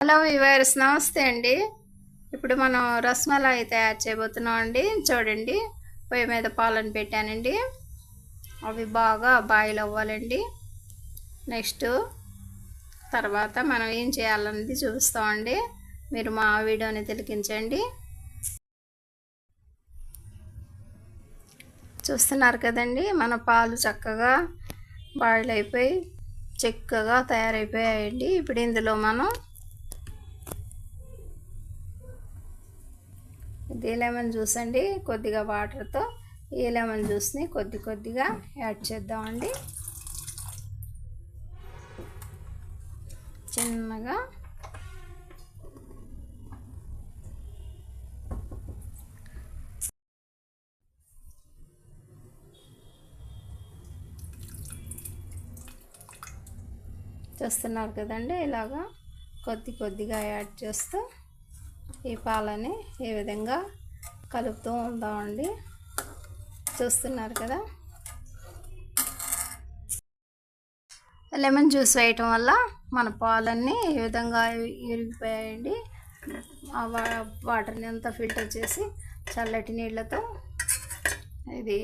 Hello viewers, నమస్తే అండి. ఇప్పుడు మనం రసమలై తయారు చేయబోతున్నాం అండి. చూడండి, పొయ్యి మీద పాలను పెట్టానండి. అవి బాగా బాయిల్ అవ్వాలండి. నెక్స్ట్ తర్వాత మనం ఏం చేయాలన్నది చూపిస్తామండి. మీరు మా వీడియోని తిలకించండి. చూస్తున్నారు కదండి, మన పాలు చక్కగా బాయిల్ అయిపోయి చిక్కగా తయారైపోయాయండి. ఇప్పుడు ఇందులో మనం ఇది లెమన్ జ్యూస్ అండి. కొద్దిగా వాటర్తో ఈ లెమన్ జ్యూస్ని కొద్దిగా యాడ్ చేద్దామండి. చిన్నగా చూస్తున్నారు కదండి, ఇలాగా కొద్దిగా యాడ్ చేస్తూ ఈ పాలని ఈ విధంగా కలుపుతూ ఉందామండి. చూస్తున్నారు కదా, లెమన్ జ్యూస్ వేయటం వల్ల మన పాలన్నీ ఈ విధంగా ఇరిగిపోయాయండి. ఆ వాటర్ని అంతా ఫిల్టర్ చేసి చల్లటి నీళ్ళతో ఇది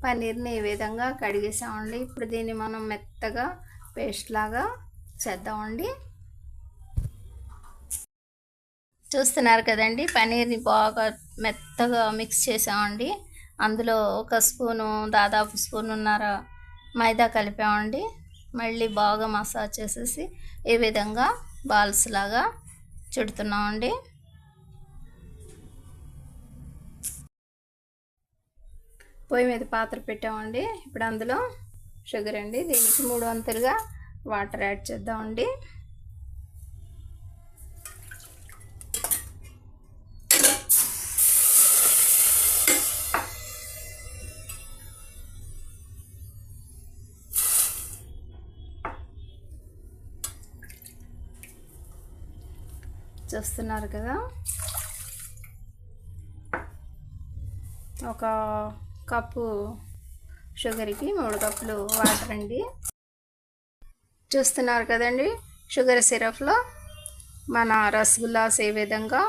పన్నీర్ని ఈ విధంగా కడిగేసామండి. ఇప్పుడు దీన్ని మనం మెత్తగా పేస్ట్ లాగా చేద్దామండి. చూస్తున్నారు కదండి, పన్నీర్ని బాగా మెత్తగా మిక్స్ చేసామండి. అందులో ఒక స్పూను, దాదాపు స్పూనున్నర మైదా కలిపామండి. మళ్ళీ బాగా మసాజ్ చేసేసి ఈ విధంగా బాల్స్ లాగా చుడుతున్నామండి. పొయ్యి మీద పాత్ర పెట్టామండి. ఇప్పుడు అందులో షుగర్ అండి, దీనికి 3 వంతులుగా వాటర్ యాడ్ చేద్దామండి. చూస్తున్నారు కదా, ఒక కప్పు షుగర్కి 3 కప్పులు వాటర్ అండి. చూస్తున్నారు కదండి, షుగర్ సిరప్లో మన రసగుల్లాస్ ఏ విధంగా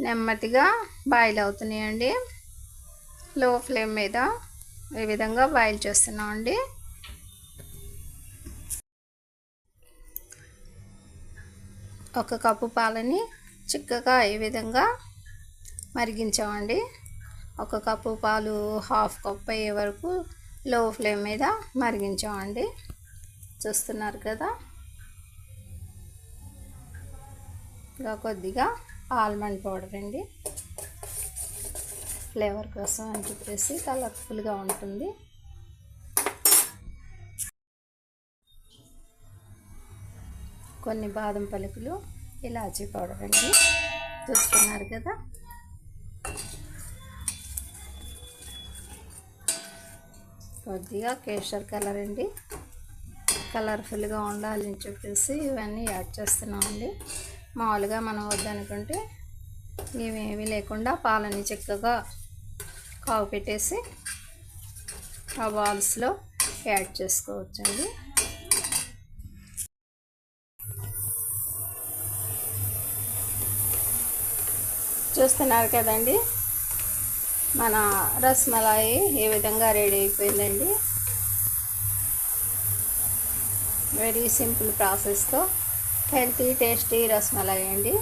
నెమ్మదిగా బాయిల్ అవుతున్నాయండి. లో ఫ్లేమ్ మీద ఈ విధంగా బాయిల్ చేస్తున్నామండి. ఒక కప్పు పాలని చిక్కగా ఈ విధంగా మరిగించామండి. ఒక కప్పు పాలు హాఫ్ కప్ అయ్యే వరకు లో ఫ్లేమ్ మీద మరిగించామండి. చూస్తున్నారు కదా, ఇంకా కొద్దిగా ఆల్మండ్ పౌడర్ అండి, ఫ్లేవర్ కోసం అని చెప్పేసి కలర్ఫుల్గా ఉంటుంది. కొన్ని బాదం పలుకులు, ఇలాచీ పౌడర్ అండి. చూస్తున్నారు కదా, కొద్దిగా కేసర్ కలర్ అండి, కలర్ఫుల్గా ఉండాలని చెప్పేసి ఇవన్నీ యాడ్ చేస్తున్నామండి. మామూలుగా మనం వద్దనుకుంటే ఇవేమీ లేకుండా పాలని చక్కగా కావు పెట్టేసి ఆ బాల్స్లో యాడ్ చేసుకోవచ్చండి. చూస్తున్నారు కదండి, మన రసమలై ఏ విధంగా రెడీ అయిపోయిందండి. వెరీ సింపుల్ ప్రాసెస్తో హెల్తీ టేస్టీ రసమలై అండి.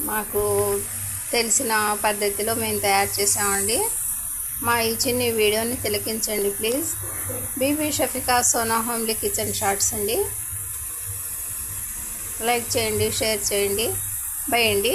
మాకు తెలిసిన పద్ధతిలో మేము తయారు చేసామండి. మా ఈ చిన్న వీడియోని తిలకించండి please. Bibi Shafika Sona homely kitchen shorts అండి. లైక్ చేయండి, షేర్ చేయండి. బై అండి.